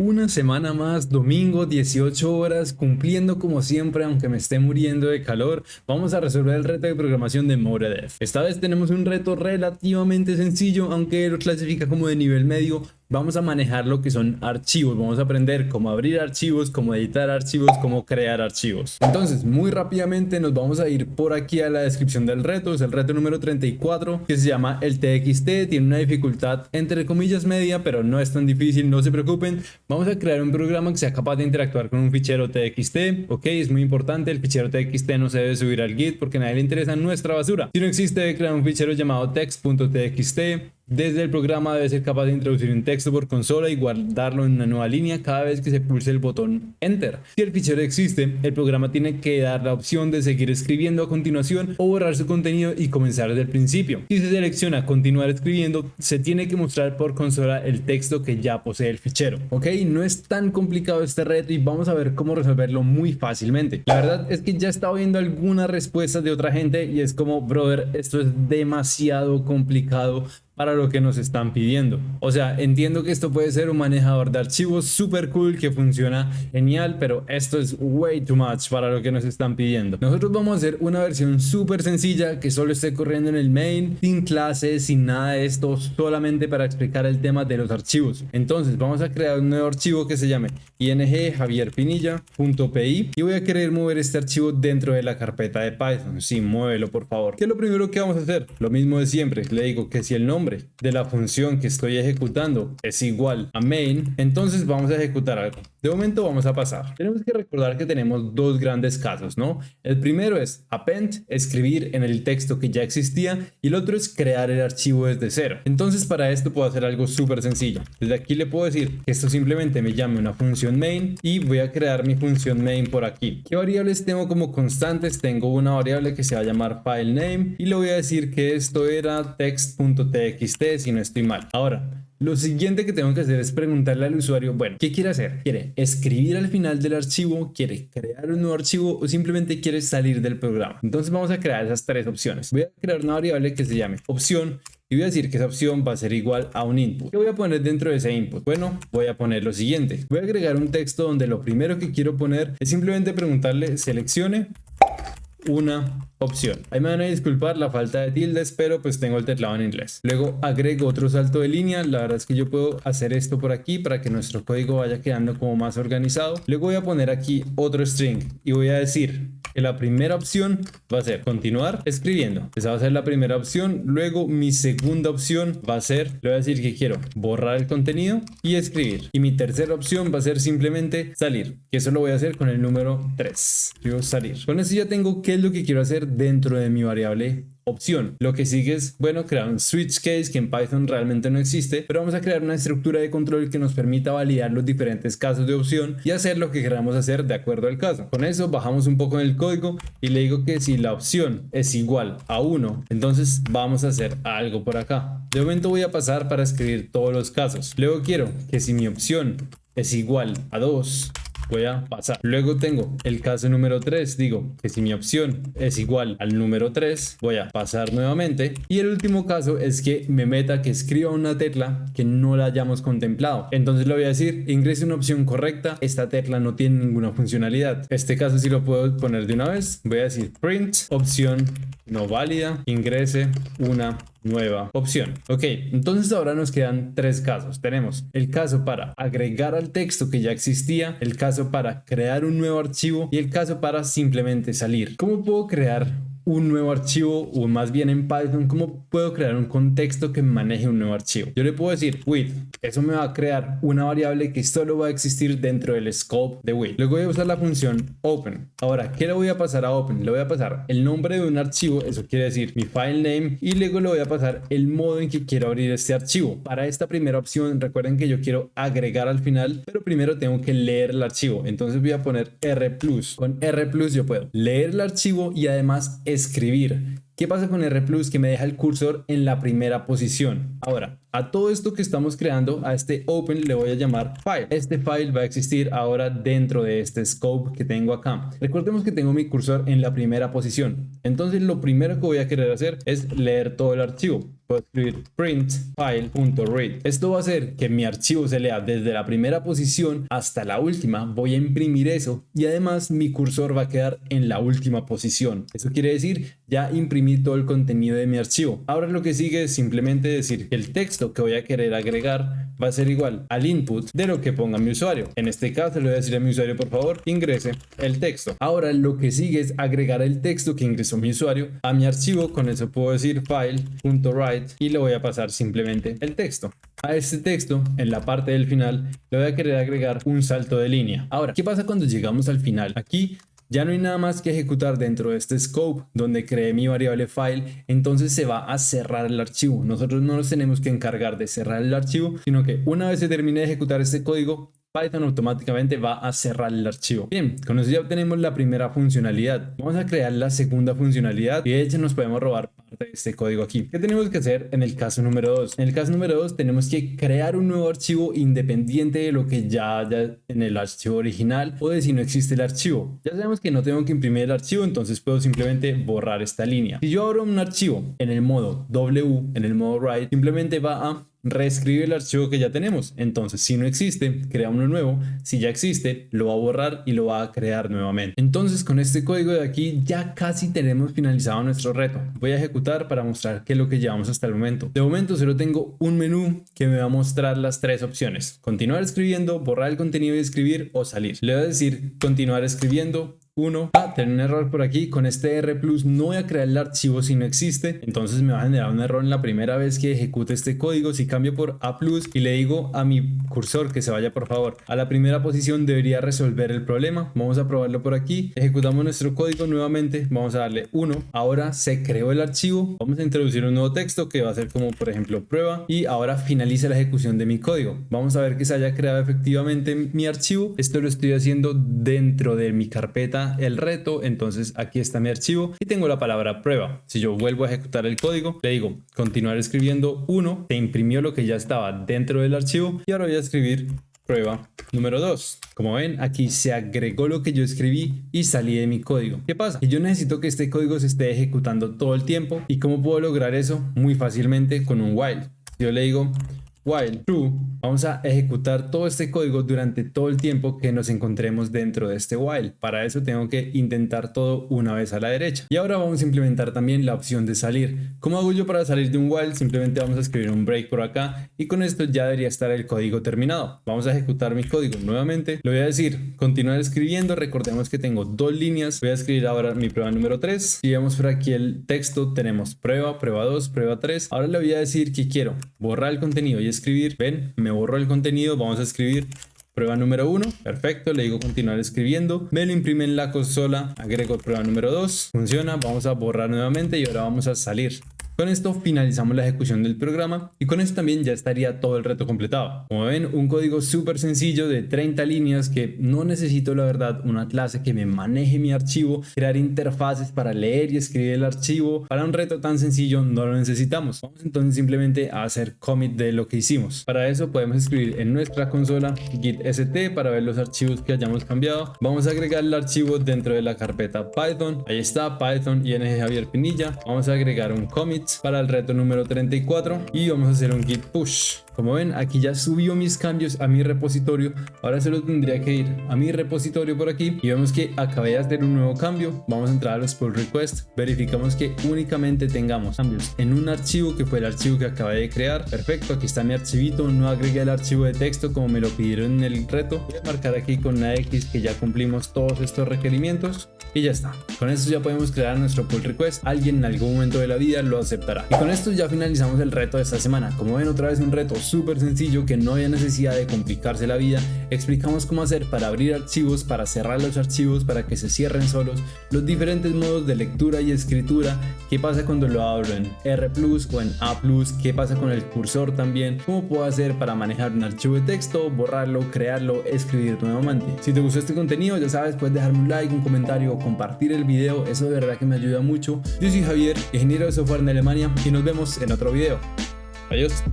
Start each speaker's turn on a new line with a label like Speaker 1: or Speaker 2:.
Speaker 1: Una semana más, domingo, 18 horas, cumpliendo como siempre, aunque me esté muriendo de calor, vamos a resolver el reto de programación de Moredef. Esta vez tenemos un reto relativamente sencillo, aunque lo clasifica como de nivel medio. Vamos a manejar lo que son archivos, vamos a aprender cómo abrir archivos, cómo editar archivos, cómo crear archivos. Entonces, muy rápidamente nos vamos a ir por aquí a la descripción del reto. Es el reto número 34, que se llama el TXT. Tiene una dificultad entre comillas media, pero no es tan difícil, no se preocupen. Vamos a crear un programa que sea capaz de interactuar con un fichero TXT. Ok, es muy importante, el fichero TXT no se debe subir al Git porque a nadie le interesa nuestra basura. Si no existe, debe crear un fichero llamado text.txt. Desde el programa debe ser capaz de introducir un texto por consola y guardarlo en una nueva línea cada vez que se pulse el botón Enter. Si el fichero existe, el programa tiene que dar la opción de seguir escribiendo a continuación o borrar su contenido y comenzar desde el principio. Si se selecciona continuar escribiendo, se tiene que mostrar por consola el texto que ya posee el fichero. Ok, no es tan complicado este reto y vamos a ver cómo resolverlo muy fácilmente. La verdad es que ya he estado viendo algunas respuestas de otra gente y es como, brother, esto es demasiado complicado para lo que nos están pidiendo. O sea, entiendo que esto puede ser un manejador de archivos super cool que funciona genial, pero esto es way too much para lo que nos están pidiendo. Nosotros vamos a hacer una versión súper sencilla que solo esté corriendo en el main, sin clases, sin nada de esto, solamente para explicar el tema de los archivos. Entonces vamos a crear un nuevo archivo que se llame ingJavierpinilla.py y voy a querer mover este archivo dentro de la carpeta de Python. Sí, muévelo por favor. ¿Qué es lo primero que vamos a hacer? Lo mismo de siempre. Le digo que si el nombre de la función que estoy ejecutando es igual a main, entonces vamos a ejecutar algo. De momento vamos a pasar. Tenemos que recordar que tenemos dos grandes casos, ¿no? El primero es append, escribir en el texto que ya existía, y el otro es crear el archivo desde cero. Entonces para esto puedo hacer algo súper sencillo. Desde aquí le puedo decir que esto simplemente me llame una función main y voy a crear mi función main por aquí. ¿Qué variables tengo como constantes? Tengo una variable que se va a llamar filename y le voy a decir que esto era text.txt si no estoy mal. Ahora, lo siguiente que tengo que hacer es preguntarle al usuario, bueno, ¿qué quiere hacer? ¿Quiere escribir al final del archivo? ¿Quiere crear un nuevo archivo? ¿O simplemente quiere salir del programa? Entonces vamos a crear esas tres opciones. Voy a crear una variable que se llame opción y voy a decir que esa opción va a ser igual a un input. ¿Qué voy a poner dentro de ese input? Bueno, voy a poner lo siguiente. Voy a agregar un texto donde lo primero que quiero poner es simplemente preguntarle seleccione una opción. Ahí me van a disculpar la falta de tildes, pero pues tengo el teclado en inglés. Luego agrego otro salto de línea. La verdad es que yo puedo hacer esto por aquí para que nuestro código vaya quedando como más organizado. Luego voy a poner aquí otro string y voy a decir que la primera opción va a ser continuar escribiendo. Esa va a ser la primera opción. Luego mi segunda opción va a ser, le voy a decir que quiero borrar el contenido y escribir. Y mi tercera opción va a ser simplemente salir, que eso lo voy a hacer con el número 3. Quiero salir. Con eso ya tengo qué es lo que quiero hacer dentro de mi variable opción. Lo que sigue es, bueno, crear un switch case que en Python realmente no existe, pero vamos a crear una estructura de control que nos permita validar los diferentes casos de opción y hacer lo que queramos hacer de acuerdo al caso. Con eso bajamos un poco en el código y le digo que si la opción es igual a 1, entonces vamos a hacer algo por acá. De momento voy a pasar para escribir todos los casos. Luego quiero que si mi opción es igual a 2, voy a pasar. Luego tengo el caso número 3, digo que si mi opción es igual al número 3, voy a pasar nuevamente. Y el último caso es que me meta que escriba una tecla que no la hayamos contemplado. Entonces le voy a decir, ingrese una opción correcta, esta tecla no tiene ninguna funcionalidad. Este caso sí lo puedo poner de una vez. Voy a decir print opción no válida, ingrese una nueva opción. Ok, entonces ahora nos quedan tres casos. Tenemos el caso para agregar al texto que ya existía, el caso para crear un nuevo archivo y el caso para simplemente salir. ¿Cómo puedo crear un nuevo archivo, o más bien en Python, cómo puedo crear un contexto que maneje un nuevo archivo? Yo le puedo decir with, eso me va a crear una variable que solo va a existir dentro del scope de with. Luego voy a usar la función open. Ahora, ¿qué le voy a pasar a open? Le voy a pasar el nombre de un archivo, eso quiere decir mi file name, y luego le voy a pasar el modo en que quiero abrir este archivo. Para esta primera opción, recuerden que yo quiero agregar al final, pero primero tengo que leer el archivo. Entonces voy a poner R+. Con R+ yo puedo leer el archivo y además escribir. ¿Qué pasa con R+? Que me deja el cursor en la primera posición. Ahora, a todo esto que estamos creando, a este open le voy a llamar file. Este file va a existir ahora dentro de este scope que tengo acá. Recordemos que tengo mi cursor en la primera posición. Entonces lo primero que voy a querer hacer es leer todo el archivo. puedo escribir print file.read. Esto va a hacer que mi archivo se lea desde la primera posición hasta la última. Voy a imprimir eso y además mi cursor va a quedar en la última posición. Eso quiere decir ya imprimí todo el contenido de mi archivo. Ahora lo que sigue es simplemente decir que el texto que voy a querer agregar va a ser igual al input de lo que ponga mi usuario. En este caso le voy a decir a mi usuario, por favor, ingrese el texto. Ahora lo que sigue es agregar el texto que ingresó mi usuario a mi archivo. Con eso puedo decir file.write y le voy a pasar simplemente el texto. A este texto, en la parte del final, le voy a querer agregar un salto de línea. Ahora, ¿qué pasa cuando llegamos al final? Aquí ya no hay nada más que ejecutar dentro de este scope donde creé mi variable file, entonces se va a cerrar el archivo. Nosotros no nos tenemos que encargar de cerrar el archivo, sino que una vez se termine de ejecutar este código, Python automáticamente va a cerrar el archivo. Bien, con eso ya obtenemos la primera funcionalidad. Vamos a crear la segunda funcionalidad y de hecho nos podemos robar parte de este código aquí. ¿Qué tenemos que hacer en el caso número 2? En el caso número 2 tenemos que crear un nuevo archivo independiente de lo que ya haya en el archivo original o de si no existe el archivo. Ya sabemos que no tengo que imprimir el archivo, entonces puedo simplemente borrar esta línea. Si yo abro un archivo en el modo W, en el modo write, simplemente va a reescribe el archivo que ya tenemos. Entonces, si no existe, crea uno nuevo. Si ya existe, lo va a borrar y lo va a crear nuevamente. Entonces, con este código de aquí ya casi tenemos finalizado nuestro reto. Voy a ejecutar para mostrar qué es lo que llevamos hasta el momento. De momento solo tengo un menú que me va a mostrar las tres opciones: continuar escribiendo, borrar el contenido y escribir, o salir. Le voy a decir continuar escribiendo. Tengo un error por aquí. Con este R+ no voy a crear el archivo si no existe, entonces me va a generar un error en la primera vez que ejecute este código. Si cambio por A+ y le digo a mi cursor que se vaya por favor a la primera posición, debería resolver el problema. Vamos a probarlo por aquí. Ejecutamos nuestro código nuevamente, vamos a darle 1. Ahora se creó el archivo. Vamos a introducir un nuevo texto que va a ser como por ejemplo prueba, y ahora finaliza la ejecución de mi código. Vamos a ver que se haya creado efectivamente mi archivo. Esto lo estoy haciendo dentro de mi carpeta el reto. Entonces aquí está mi archivo y tengo la palabra prueba. Si yo vuelvo a ejecutar el código, le digo continuar escribiendo 1, se imprimió lo que ya estaba dentro del archivo y ahora voy a escribir prueba número 2. Como ven, aquí se agregó lo que yo escribí y salí de mi código. ¿Qué pasa? Que yo necesito que este código se esté ejecutando todo el tiempo. ¿Y cómo puedo lograr eso? Muy fácilmente con un while. Yo le digo while true, vamos a ejecutar todo este código durante todo el tiempo que nos encontremos dentro de este while. Para eso tengo que intentar todo una vez a la derecha. Y ahora vamos a implementar también la opción de salir. ¿Cómo hago yo para salir de un while? Simplemente vamos a escribir un break por acá y con esto ya debería estar el código terminado. Vamos a ejecutar mi código nuevamente. Le voy a decir continuar escribiendo. Recordemos que tengo dos líneas. Voy a escribir ahora mi prueba número 3. Si vemos por aquí el texto, tenemos prueba, prueba 2, prueba 3. Ahora le voy a decir que quiero borrar el contenido y escribir. Ven, me borró el contenido. Vamos a escribir prueba número 1, perfecto, le digo continuar escribiendo, me lo imprime en la consola, agrego prueba número 2, funciona, vamos a borrar nuevamente y ahora vamos a salir. Con esto finalizamos la ejecución del programa y con esto también ya estaría todo el reto completado. Como ven, un código súper sencillo de 30 líneas que no necesito, la verdad, una clase que me maneje mi archivo, crear interfaces para leer y escribir el archivo. Para un reto tan sencillo no lo necesitamos. Vamos entonces simplemente a hacer commit de lo que hicimos. Para eso podemos escribir en nuestra consola git st para ver los archivos que hayamos cambiado. Vamos a agregar el archivo dentro de la carpeta Python. Ahí está, Python ing Javier Pinilla. Vamos a agregar un commit para el reto número 34 y vamos a hacer un git push. Como ven, aquí ya subió mis cambios a mi repositorio. Ahora solo tendría que ir a mi repositorio por aquí y vemos que acabé de hacer un nuevo cambio. Vamos a entrar a los pull requests, verificamos que únicamente tengamos cambios en un archivo que fue el archivo que acabé de crear. Perfecto, aquí está mi archivito. No agregué el archivo de texto como me lo pidieron en el reto. Voy a marcar aquí con una X que ya cumplimos todos estos requerimientos y ya está. Con esto ya podemos crear nuestro pull request. Alguien en algún momento de la vida lo aceptará. Y con esto ya finalizamos el reto de esta semana. Como ven, otra vez un reto súper sencillo que no había necesidad de complicarse la vida. Explicamos cómo hacer para abrir archivos, para cerrar los archivos, para que se cierren solos, los diferentes modos de lectura y escritura, qué pasa cuando lo abro en R+ o en A+, qué pasa con el cursor también, cómo puedo hacer para manejar un archivo de texto, borrarlo, crearlo, escribir nuevamente. Si te gustó este contenido, ya sabes, puedes dejarme un like, un comentario o compartir el video, eso de verdad que me ayuda mucho. Yo soy Javier, ingeniero de software en Alemania y nos vemos en otro video. Adiós.